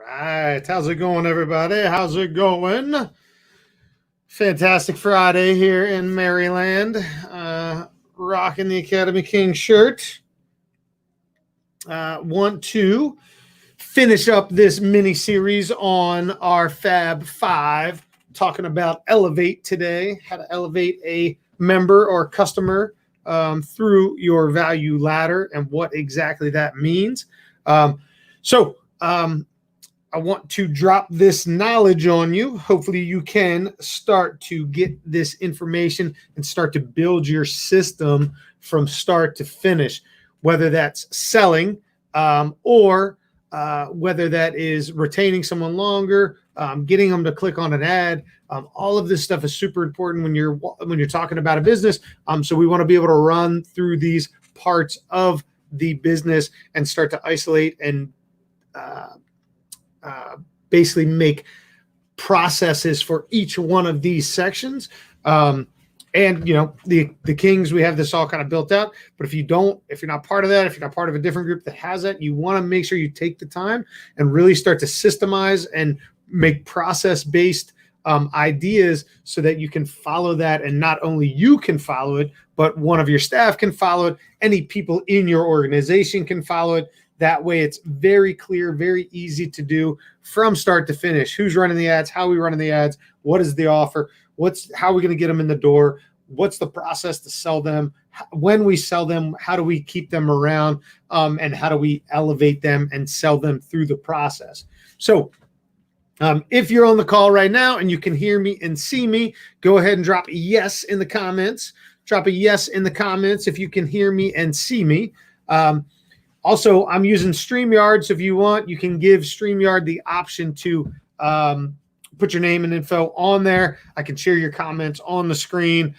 right. How's it going, everybody? How's it going? Fantastic Friday here in Maryland. Rocking the Academy King shirt. Want to finish up this mini series on our Fab 5, talking about Elevate today, how to elevate a member or customer through your value ladder and what exactly that means. I want to drop this knowledge on you. Hopefully you can start to get this information and start to build your system from start to finish, whether that's selling or whether that is retaining someone longer, getting them to click on an ad. All of this stuff is super important when you're talking about a business. So we want to be able to run through these parts of the business and start to isolate and basically make processes for each one of these sections. And the Kings, we have this all kind of built out, but if you're not part of that, if you're not part of a different group that has that, you want to make sure you take the time and really start to systemize and make process-based ideas so that you can follow that. And not only you can follow it, but one of your staff can follow it. Any people in your organization can follow it. That way it's very clear, very easy to do from start to finish. Who's running the ads? How are we running the ads? What is the offer? How are we going to get them in the door? What's the process to sell them? When we sell them, how do we keep them around? And how do we elevate them and sell them through the process? So if you're on the call right now and you can hear me and see me, go ahead and drop a yes in the comments. Drop a yes in the comments if you can hear me and see me. Also, I'm using StreamYard, so if you want, you can give StreamYard the option to put your name and info on there. I can share your comments on the screen,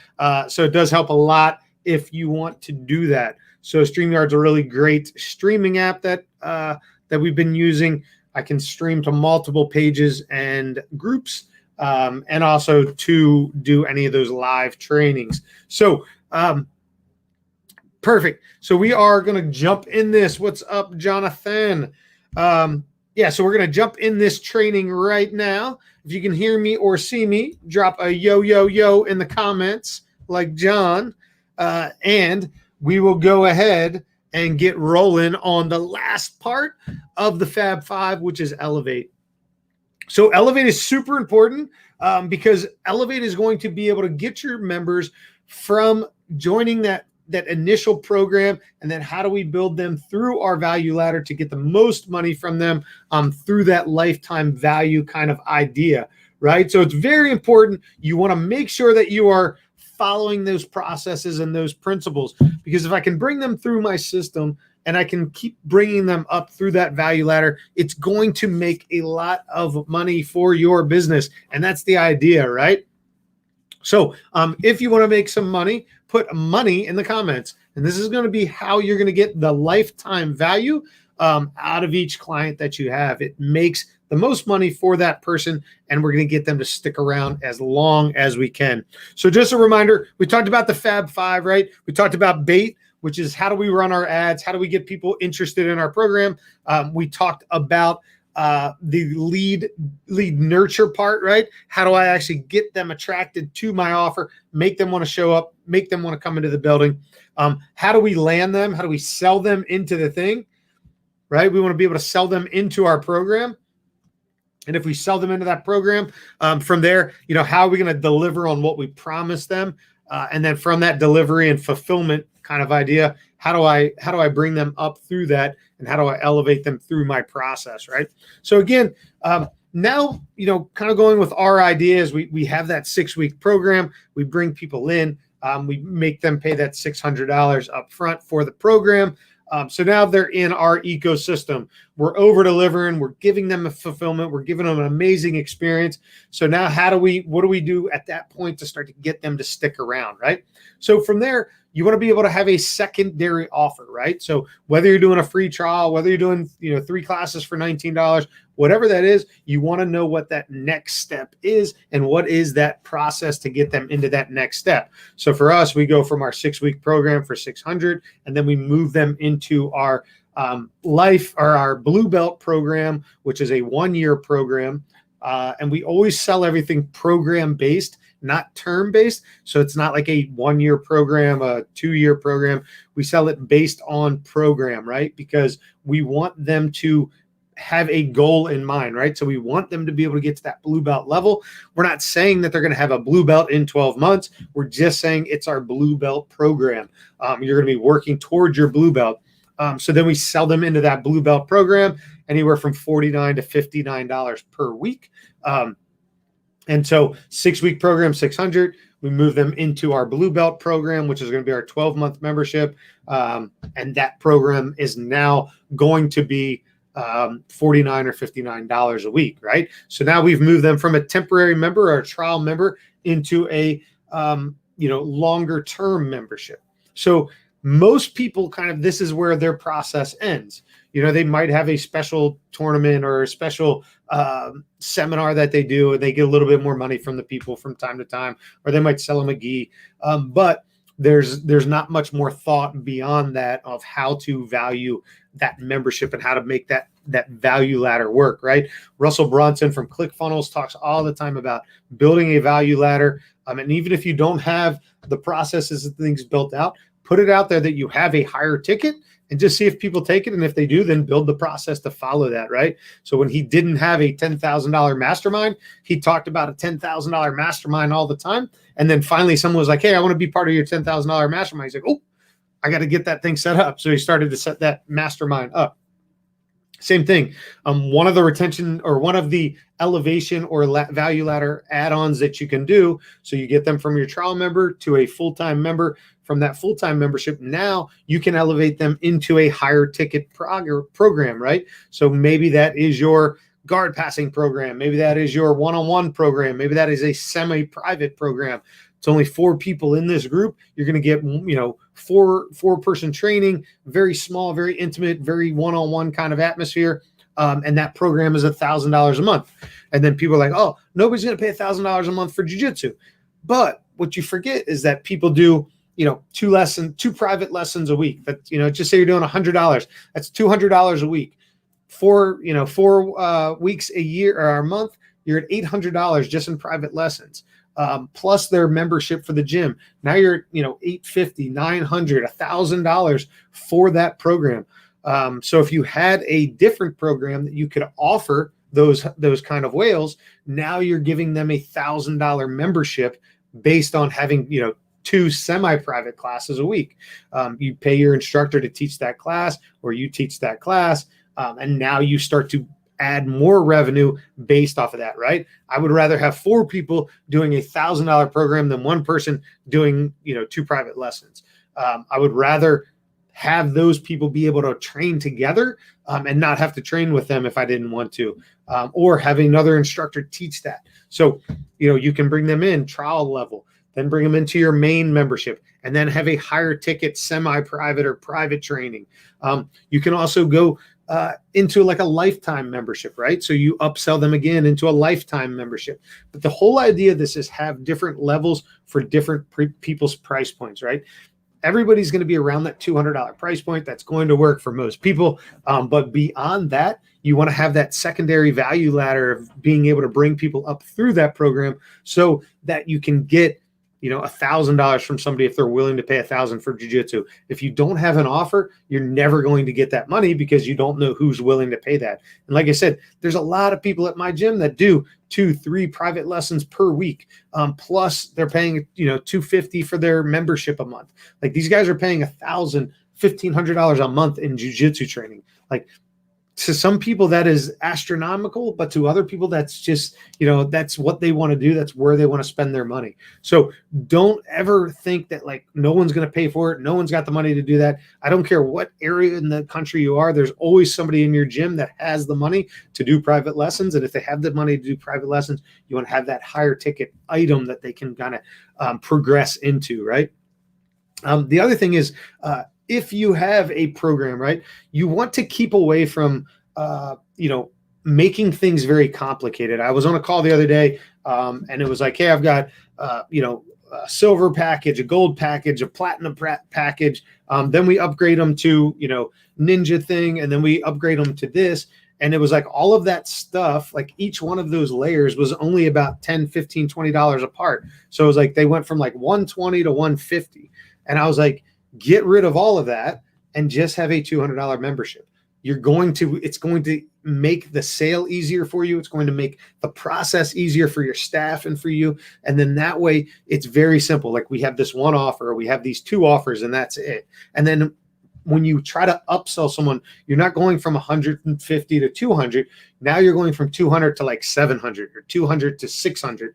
so it does help a lot if you want to do that. So StreamYard's a really great streaming app that we've been using. I can stream to multiple pages and groups, and also to do any of those live trainings. So perfect. So we are going to jump in this. What's up, Jonathan? So we're going to jump in this training right now. If you can hear me or see me, drop a yo, yo, yo in the comments like John. And we will go ahead and get rolling on the last part of the Fab 5, which is Elevate. So Elevate is super important because Elevate is going to be able to get your members from joining that initial program, and then how do we build them through our value ladder to get the most money from them through that lifetime value kind of idea, right? So it's very important. You want to make sure that you are following those processes and those principles, because if I can bring them through my system and I can keep bringing them up through that value ladder, it's going to make a lot of money for your business. And that's the idea, right? So if you want to make some money, put money in the comments. And this is going to be how you're going to get the lifetime value out of each client that you have. It makes the most money for that person, and we're going to get them to stick around as long as we can. So just a reminder, we talked about the Fab 5, right? We talked about bait, which is how do we run our ads? How do we get people interested in our program? We talked about the lead nurture part, right? How do I actually get them attracted to my offer, make them want to show up, make them want to come into the building? How do we land them? How do we sell them into the thing, right? We want to be able to sell them into our program. And if we sell them into that program, from there, how are we going to deliver on what we promised them? And then from that delivery and fulfillment kind of idea, how do I bring them up through that, and how do I elevate them through my process, right? So again, now, kind of going with our ideas, we have that 6-week program. We bring people in, we make them pay that $600 up front for the program. So now they're in our ecosystem. We're over delivering. We're giving them a fulfillment. We're giving them an amazing experience. So now what do we do at that point to start to get them to stick around, right? So from there, you want to be able to have a secondary offer, right? So whether you're doing a free trial, whether you're doing 3 classes for $19, whatever that is, you want to know what that next step is and what is that process to get them into that next step. So for us, we go from our 6-week program for $600, and then we move them into our Life, or our Blue Belt program, which is a 1-year program. And we always sell everything program based, not term based. So it's not like a 1-year program, a 2-year program. We sell it based on program, right? Because we want them to have a goal in mind, right? So we want them to be able to get to that blue belt level. We're not saying that they're going to have a blue belt in 12 months. We're just saying it's our blue belt program. You're going to be working towards your blue belt. So then we sell them into that blue belt program, anywhere from $49 to $59 per week. And so 6-week program, $600. We move them into our blue belt program, which is going to be our 12-month membership. And that program is now going to be $49 or $59 a week, right? So now we've moved them from a temporary member or a trial member into a longer term membership. So most people this is where their process ends. They might have a special tournament or a special seminar that they do, and they get a little bit more money from the people from time to time, or they might sell them a gi. But there's not much more thought beyond that of how to value that membership and how to make that value ladder work, right? Russell Brunson from ClickFunnels talks all the time about building a value ladder. And even if you don't have the processes and things built out, put it out there that you have a higher ticket and just see if people take it. And if they do, then build the process to follow that, right? So when he didn't have a $10,000 mastermind, he talked about a $10,000 mastermind all the time. And then finally someone was like, hey, I want to be part of your $10,000 mastermind. He's like, oh, I got to get that thing set up. So he started to set that mastermind up. Same thing. One of the retention or one of the elevation or value ladder add-ons that you can do. So you get them from your trial member to a full-time member. From that full-time membership, now you can elevate them into a higher ticket program, right? So maybe that is your guard passing program. Maybe that is your one-on-one program. Maybe that is a semi-private program. It's only 4 people in this group. You're going to get, 4-person training, very small, very intimate, very one-on-one kind of atmosphere. And that program is $1,000 a month. And then people are like, oh, nobody's going to pay $1,000 a month for jiu-jitsu. But what you forget is that people do, 2 private lessons a week. That, just say you're doing $100. That's $200 a week. 4 weeks a year or a month, you're at $800 just in private lessons. Plus their membership for the gym. Now you're at, $850, $900, $1,000 for that program. So if you had a different program that you could offer those kind of whales, now you're giving them $1,000 membership based on having, 2 semi-private classes a week. You pay your instructor to teach that class, or you teach that class. And now you start to add more revenue based off of that, right? I would rather have 4 people doing $1,000 program than 1 person doing, 2 private lessons. I would rather have those people be able to train together and not have to train with them if I didn't want to, or have another instructor teach that. So, you can bring them in trial level, then bring them into your main membership, and then have a higher ticket semi-private or private training. You can also go into like a lifetime membership, right? So you upsell them again into a lifetime membership. But the whole idea of this is have different levels for different people's price points, right? Everybody's going to be around that $200 price point. That's going to work for most people. But beyond that, you want to have that secondary value ladder of being able to bring people up through that program so that you can get $1,000 from somebody if they're willing to pay $1,000 for jiu-jitsu. If you don't have an offer, you're never going to get that money because you don't know who's willing to pay that. And like I said, there's a lot of people at my gym that do 2-3 private lessons per week. Plus they're paying, $250 for their membership a month. Like these guys are paying $1,000, $1,500 a month in jiu-jitsu training. Like, to some people that is astronomical, but to other people that's just, that's what they want to do. That's where they want to spend their money. So don't ever think that like no one's going to pay for it. No one's got the money to do that. I don't care what area in the country you are. There's always somebody in your gym that has the money to do private lessons. And if they have the money to do private lessons, you want to have that higher ticket item that they can kind of progress into, right? The other thing is, if you have a program, right, you want to keep away from, making things very complicated. I was on a call the other day, and it was like, hey, I've got, silver package, a gold package, a platinum package. Then we upgrade them to, Ninja thing. And then we upgrade them to this. And it was like all of that stuff, like each one of those layers was only about $10, $15, $20 apart. So it was like they went from like 120 to 150. And I was like, get rid of all of that and just have a $200 membership. It's going to make the sale easier for you. It's going to make the process easier for your staff and for you. And then that way it's very simple. Like we have this one offer, or we have these two offers, and that's it. And then when you try to upsell someone, you're not going from 150 to 200. Now you're going from 200 to like 700 or 200 to 600.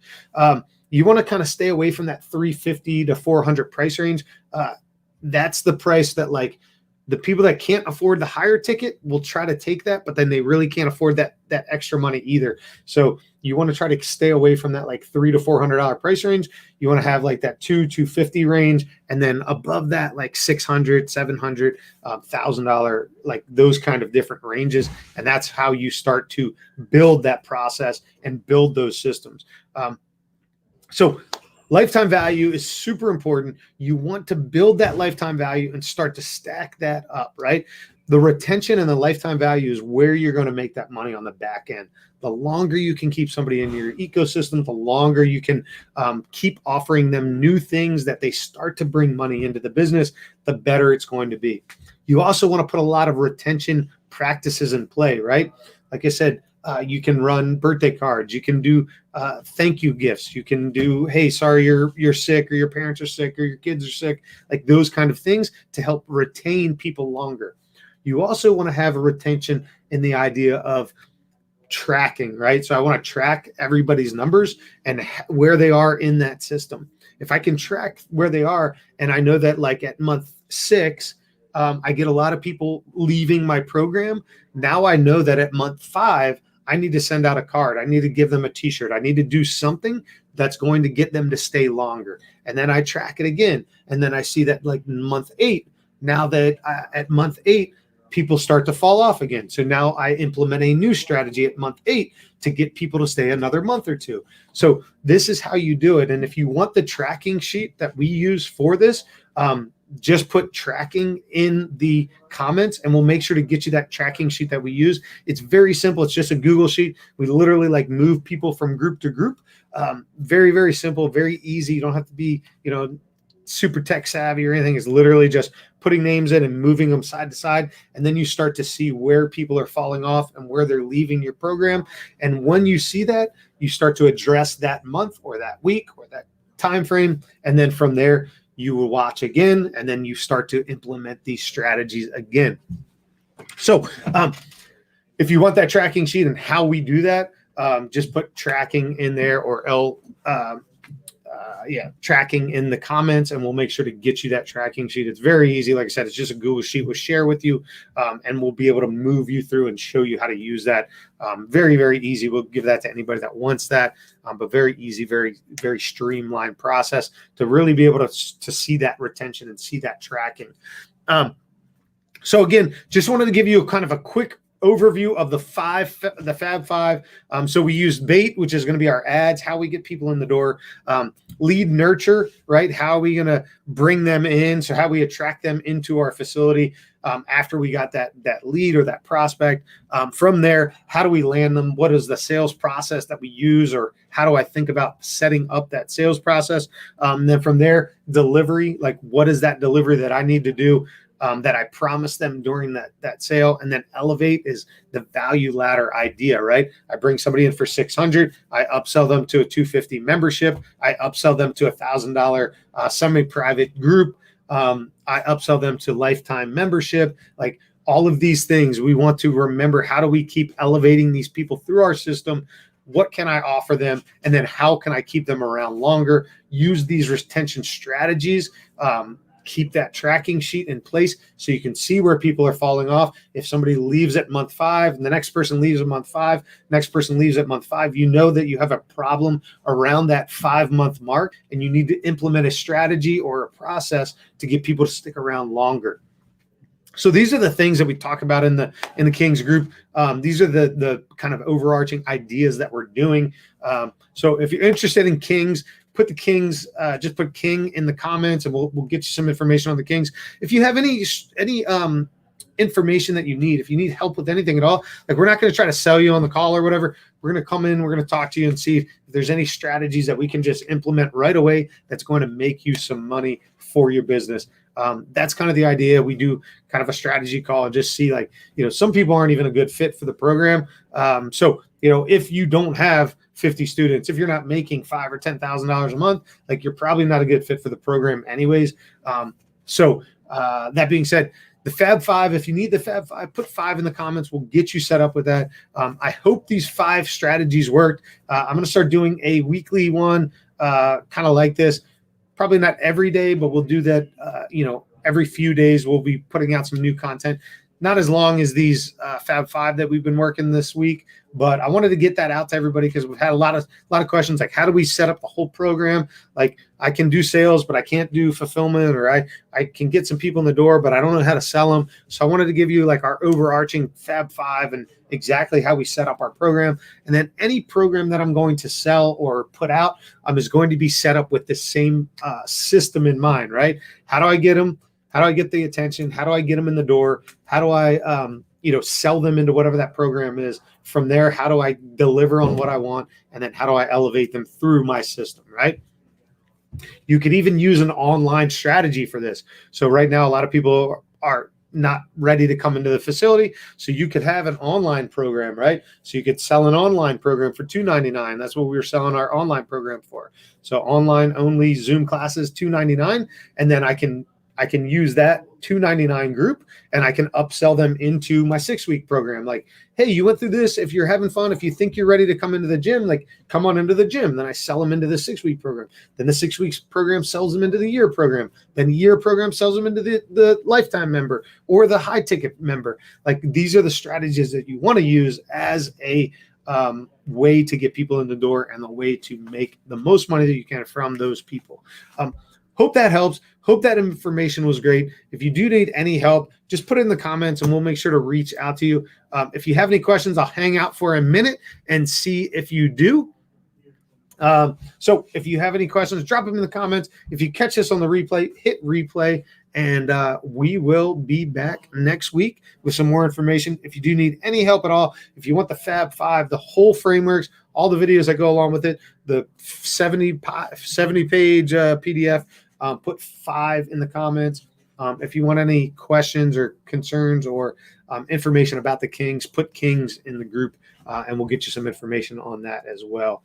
You want to kind of stay away from that 350 to 400 price range. That's the price that like the people that can't afford the higher ticket will try to take that, but then they really can't afford that extra money either. So you want to try to stay away from that like $300 to $400 price range. You want to have like that $250 range, and then above that like $600, $700, $1,000, like those kind of different ranges. And that's how you start to build that process and build those systems. So lifetime value is super important. You want to build that lifetime value and start to stack that up, right? The retention and the lifetime value is where you're going to make that money on the back end. The longer you can keep somebody in your ecosystem, the longer you can keep offering them new things that they start to bring money into the business, the better it's going to be. You also want to put a lot of retention practices in play, right? Like I said, you can run birthday cards. You can do thank you gifts. You can do, hey, sorry you're sick, or your parents are sick, or your kids are sick, like those kind of things to help retain people longer. You also want to have a retention in the idea of tracking, right? So I want to track everybody's numbers and where they are in that system. If I can track where they are, and I know that like at month 6, I get a lot of people leaving my program. Now I know that at month 5, I need to send out a card. I need to give them a t-shirt. I need to do something that's going to get them to stay longer. And then I track it again. And then I see that like month 8, now that at month 8, people start to fall off again. So now I implement a new strategy at month 8 to get people to stay another month or two. So this is how you do it. And if you want the tracking sheet that we use for this, just put tracking in the comments and we'll make sure to get you that tracking sheet that we use. It's very simple. It's just a Google sheet. We literally like move people from group to group. Very, very simple, very easy. You don't have to be, super tech savvy or anything. It's literally just putting names in and moving them side to side. And then you start to see where people are falling off and where they're leaving your program. And when you see that, you start to address that month or that week or that time frame. And then from there, you will watch again, and then you start to implement these strategies again. So if you want that tracking sheet and how we do that, just put tracking in there, or tracking in the comments, and we'll make sure to get you that tracking sheet. It's very easy. Like I said, it's just a Google sheet we'll share with you, and we'll be able to move you through and show you how to use that. Very, very easy. We'll give that to anybody that wants that, but very easy, very, very streamlined process to really be able to see that retention and see that tracking. So again, just wanted to give you kind of a quick overview of the Fab Five. So we use bait, which is going to be our ads, how we get people in the door. Lead nurture, right? How are we going to bring them in? So how we attract them into our facility after we got that lead or that prospect. From there, how do we land them? What is the sales process that we use, or how do I think about setting up that sales process? Then from there, delivery, like what is that delivery that I need to do that I promised them during that sale? And then elevate is the value ladder idea, right? I bring somebody in for $600. I upsell them to a $250 membership. I upsell them to $1,000 semi-private group. I upsell them to lifetime membership. Like all of these things, we want to remember, how do we keep elevating these people through our system? What can I offer them? And then how can I keep them around longer? Use these retention strategies. Keep that tracking sheet in place so you can see where people are falling off. If somebody leaves at month 5 and the next person leaves at month 5, next person leaves at month 5, you know that you have a problem around that 5-month mark, and you need to implement a strategy or a process to get people to stick around longer. So these are the things that we talk about in the Kings group. These are the kind of overarching ideas that we're doing. So if you're interested in Kings, put the Kings, just put King in the comments, and we'll get you some information on the Kings. If you have any information that you need, if you need help with anything at all, like, we're not going to try to sell you on the call or whatever. We're going to come in, we're going to talk to you and see if there's any strategies that we can just implement right away that's going to make you some money for your business. That's kind of the idea. We do kind of a strategy call and just see, like, some people aren't even a good fit for the program. So, if you don't have 50 students, if you're not making $5,000 or $10,000 a month, like, you're probably not a good fit for the program anyways. So that being said, the Fab 5, if you need the Fab 5, put 5 in the comments. We'll get you set up with that. I hope these 5 strategies worked. I'm going to start doing a weekly one, kind of like this. Probably not every day, but we'll do that, every few days. We'll be putting out some new content. Not as long as these Fab 5 that we've been working this week, but I wanted to get that out to everybody because we've had a lot of questions, like, how do we set up the whole program? Like, I can do sales, but I can't do fulfillment, or I can get some people in the door, but I don't know how to sell them. So I wanted to give you, like, our overarching Fab 5 and exactly how we set up our program. And then any program that I'm going to sell or put out, is going to be set up with the same system in mind, right? How do I get them? How do I get the attention? How do I get them in the door? How do I, sell them into whatever that program is? From there, how do I deliver on what I want? And then how do I elevate them through my system, right? You could even use an online strategy for this. So right now, a lot of people are not ready to come into the facility. So you could have an online program, right? So you could sell an online program for $299. That's what we were selling our online program for. So online only Zoom classes, $299. And then I can use that $299 group and I can upsell them into my 6-week program. Like, hey, you went through this. If you're having fun, if you think you're ready to come into the gym, like, come on into the gym. Then I sell them into the 6-week program. Then the 6 weeks program sells them into the year program. Then the year program sells them into the lifetime member or the high ticket member. Like, these are the strategies that you want to use as a way to get people in the door and the way to make the most money that you can from those people. Hope that helps. Hope that information was great. If you do need any help, just put it in the comments and we'll make sure to reach out to you. If you have any questions, I'll hang out for a minute and see if you do. So if you have any questions, drop them in the comments. If you catch this on the replay, hit replay, and we will be back next week with some more information. If you do need any help at all, if you want the Fab 5, the whole frameworks, all the videos that go along with it, the 70-page PDF, put 5 in the comments. If you want any questions or concerns or information about the Kings, put Kings in the group, and we'll get you some information on that as well.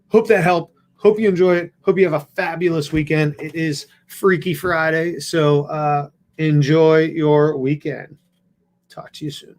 Hope that helped. Hope you enjoy it. Hope you have a fabulous weekend. It is Freaky Friday, so enjoy your weekend. Talk to you soon.